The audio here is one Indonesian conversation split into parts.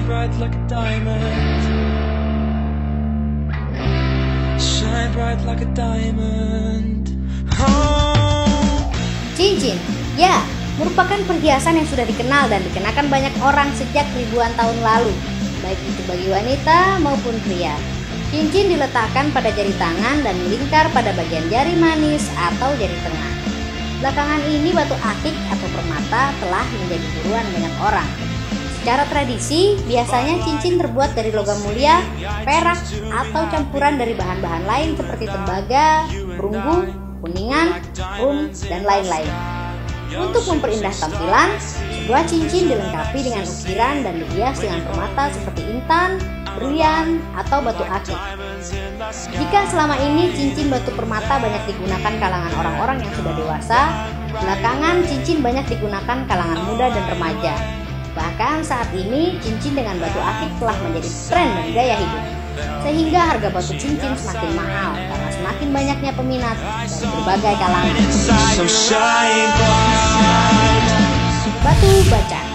Shine bright like a diamond. Shine bright like a diamond. Oh. Cincin, ya, merupakan perhiasan yang sudah dikenal dan dikenakan banyak orang sejak ribuan tahun lalu, baik itu bagi wanita maupun pria. Cincin diletakkan pada jari tangan dan melingkar pada bagian jari manis atau jari tengah. Belakangan ini batu akik atau permata telah menjadi buruan banyak orang. Secara tradisi, biasanya cincin terbuat dari logam mulia, perak, atau campuran dari bahan-bahan lain seperti tembaga, perunggu, kuningan, rum, dan lain-lain. Untuk memperindah tampilan, sebuah cincin dilengkapi dengan ukiran dan dihias dengan permata seperti intan, berlian, atau batu akik. Jika selama ini cincin batu permata banyak digunakan kalangan orang-orang yang sudah dewasa, belakangan cincin banyak digunakan kalangan muda dan remaja. Bahkan saat ini cincin dengan batu akik telah menjadi tren dan gaya hidup, sehingga harga batu cincin semakin mahal karena semakin banyaknya peminat dari berbagai kalangan. Batu bacan.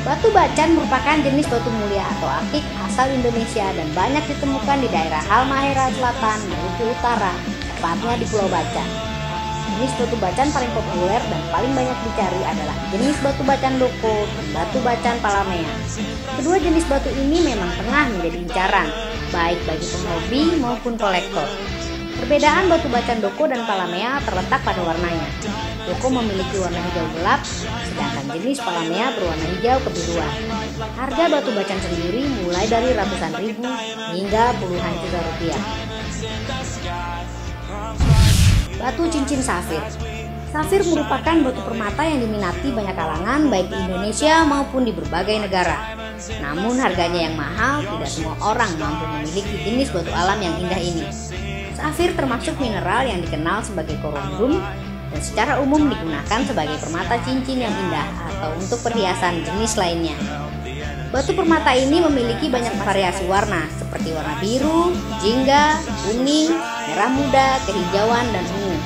Batu bacan merupakan jenis batu mulia atau akik asal Indonesia dan banyak ditemukan di daerah Halmahera Selatan, Maluku Utara, tepatnya di Pulau Bacan. Jenis batu bacan paling populer dan paling banyak dicari adalah jenis batu bacan doko dan batu bacan palamea. Kedua jenis batu ini memang tengah menjadi incaran, baik bagi penghobi maupun kolektor. Perbedaan batu bacan doko dan palamea terletak pada warnanya. Doko memiliki warna hijau gelap, sedangkan jenis palamea berwarna hijau kebiruan. Harga batu bacan sendiri mulai dari ratusan ribu hingga puluhan juta rupiah. Batu cincin safir. Safir merupakan batu permata yang diminati banyak kalangan baik di Indonesia maupun di berbagai negara. Namun harganya yang mahal, tidak semua orang mampu memiliki jenis batu alam yang indah ini. Safir termasuk mineral yang dikenal sebagai korundum dan secara umum digunakan sebagai permata cincin yang indah atau untuk perhiasan jenis lainnya. Batu permata ini memiliki banyak variasi warna seperti warna biru, jingga, kuning, merah muda, kehijauan, dan ungu.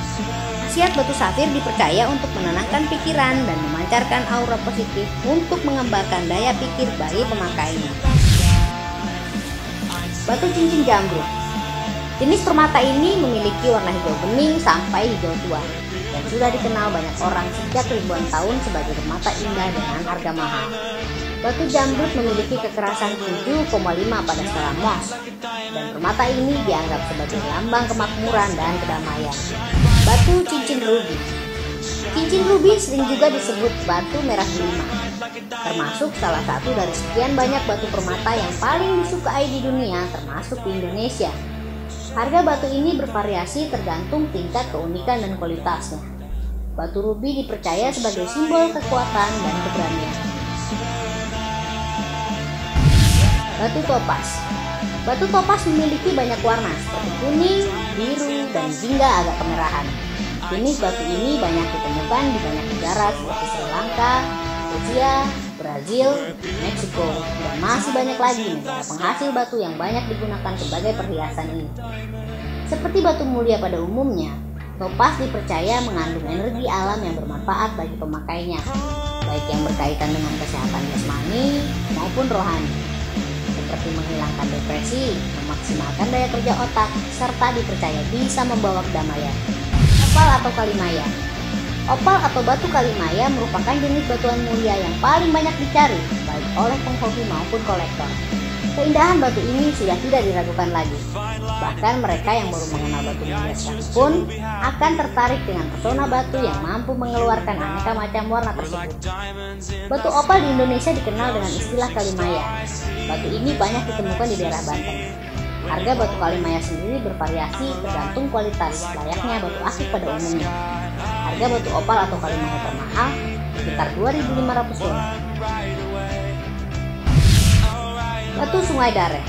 Khasiat batu safir dipercaya untuk menenangkan pikiran dan memancarkan aura positif untuk mengembangkan daya pikir bagi pemakainya. Batu cincin jamrut. Jenis permata ini memiliki warna hijau bening sampai hijau tua dan sudah dikenal banyak orang sejak ribuan tahun sebagai permata indah dengan harga mahal. Batu jamrut memiliki kekerasan 7,5 pada skala Mohs dan permata ini dianggap sebagai lambang kemakmuran dan kedamaian. Batu cincin rubi. Cincin rubi sering juga disebut batu merah delima, termasuk salah satu dari sekian banyak batu permata yang paling disukai di dunia termasuk di Indonesia. Harga batu ini bervariasi tergantung tingkat keunikan dan kualitasnya. Batu rubi dipercaya sebagai simbol kekuatan dan keberanian. Batu topas. Batu topas memiliki banyak warna seperti kuning, biru, dan hingga agak kemerahan. Jenis batu ini banyak ditemukan di banyak negara seperti Sri Lanka, Rusia, Brazil, Meksiko, dan masih banyak lagi negara penghasil batu yang banyak digunakan sebagai perhiasan ini. Seperti batu mulia pada umumnya, topas dipercaya mengandung energi alam yang bermanfaat bagi pemakainya, baik yang berkaitan dengan kesehatan jasmani maupun rohani, seperti menghilangkan depresi, memaksimalkan daya kerja otak, serta dipercaya bisa membawa kedamaian. Opal atau kalimaya. Opal atau batu kalimaya merupakan jenis batuan mulia yang paling banyak dicari, baik oleh penghobi maupun kolektor. Keindahan batu ini sudah tidak diragukan lagi. Bahkan mereka yang baru mengenal batu mulia sekalipun akan tertarik dengan pesona batu yang mampu mengeluarkan aneka macam warna tersebut. Batu opal di Indonesia dikenal dengan istilah kalimaya. Batu ini banyak ditemukan di daerah Banten. Harga batu kalimaya sendiri bervariasi tergantung kualitas, layaknya batu akik pada umumnya. Harga batu opal atau kalimaya termahal sekitar Rp2.500. Batu Sungai Dareh.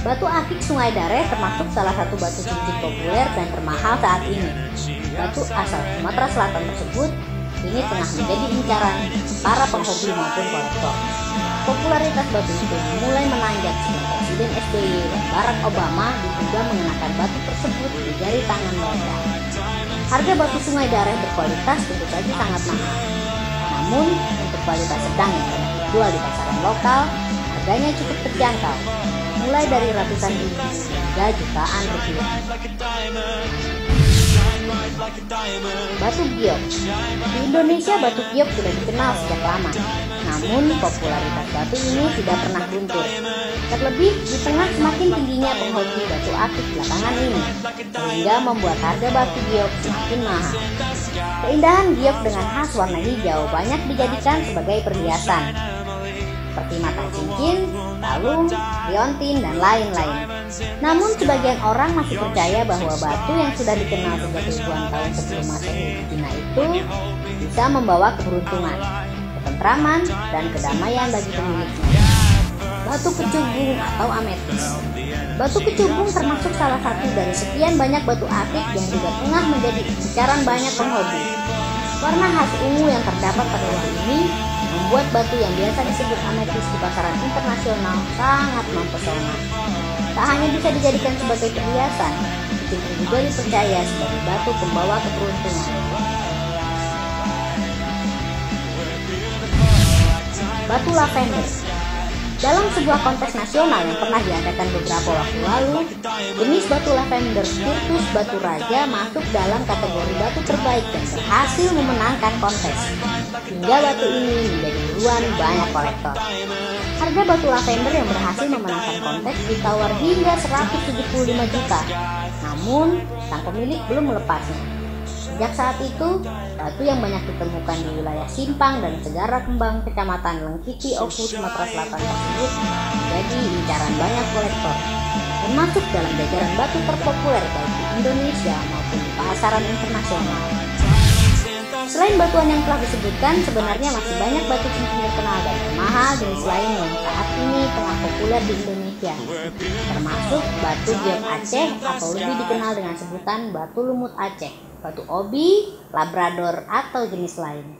Batu akik Sungai Dareh termasuk salah satu batu cincin populer dan termahal saat ini. Batu asal Sumatera Selatan tersebut ini tengah menjadi incaran para penghobi maupun kolektor. Popularitas batu itu mulai menanjak sejak Presiden SBY dan Barack Obama diduga mengenakan batu tersebut di jari tangan mereka. Harga batu Sungai Dareh berkualitas tentu saja sangat mahal. Namun untuk kualitas sedang yang banyak dijual di pasaran lokal, harganya cukup terjangkau, mulai dari ratusan ribu hingga jutaan rupiah. Batu giok. Di Indonesia batu giok sudah dikenal sejak lama. Namun popularitas batu ini tidak pernah luntur. Terlebih di tengah semakin tingginya penghobi batu akik belakangan ini, sehingga membuat harga batu giok semakin mahal. Keindahan giok dengan khas warna hijau banyak dijadikan sebagai perhiasan, seperti mata cincin, kalung, liontin, dan lain-lain. Namun sebagian orang masih percaya bahwa batu yang sudah dikenal sejak ribuan tahun sebelum Masehi di Cina itu bisa membawa keberuntungan, ketentraman, dan kedamaian bagi pemiliknya. Batu kecubung atau ametis. Batu kecubung termasuk salah satu dari sekian banyak batu akik yang juga tengah menjadi incaran banyak penghobi. Warna khas ungu yang terdapat pada batu ini membuat batu yang biasa disebut ametis di pasaran internasional sangat mempesona. Tak hanya bisa dijadikan sebagai perhiasan, itu juga dipercaya sebagai batu pembawa keberuntungan. Batu lavender. Dalam sebuah kontes nasional yang pernah diadakan beberapa waktu lalu, jenis batu lavender Virtus Batu Raja masuk dalam kategori batu terbaik dan berhasil memenangkan kontes. Hingga batu ini menjadi buruan banyak kolektor. Harga batu lavender yang berhasil memenangkan kontes ditawar hingga 175 juta. Namun, sang pemilik belum melepasnya. Sejak saat itu, batu yang banyak ditemukan di wilayah Simpang dan Segara Kembang, Kecamatan Lengkiti, Oku, Sumatera Selatan tersebut menjadi incaran banyak kolektor, termasuk dalam jajaran batu terpopuler baik di Indonesia maupun di pasaran internasional. Selain batuan yang telah disebutkan, sebenarnya masih banyak batu cincin terkenal dan mahal jenis lain yang saat ini tengah populer di Indonesia, termasuk batu giok Aceh atau lebih dikenal dengan sebutan batu lumut Aceh, batu obi, labrador, atau jenis lain.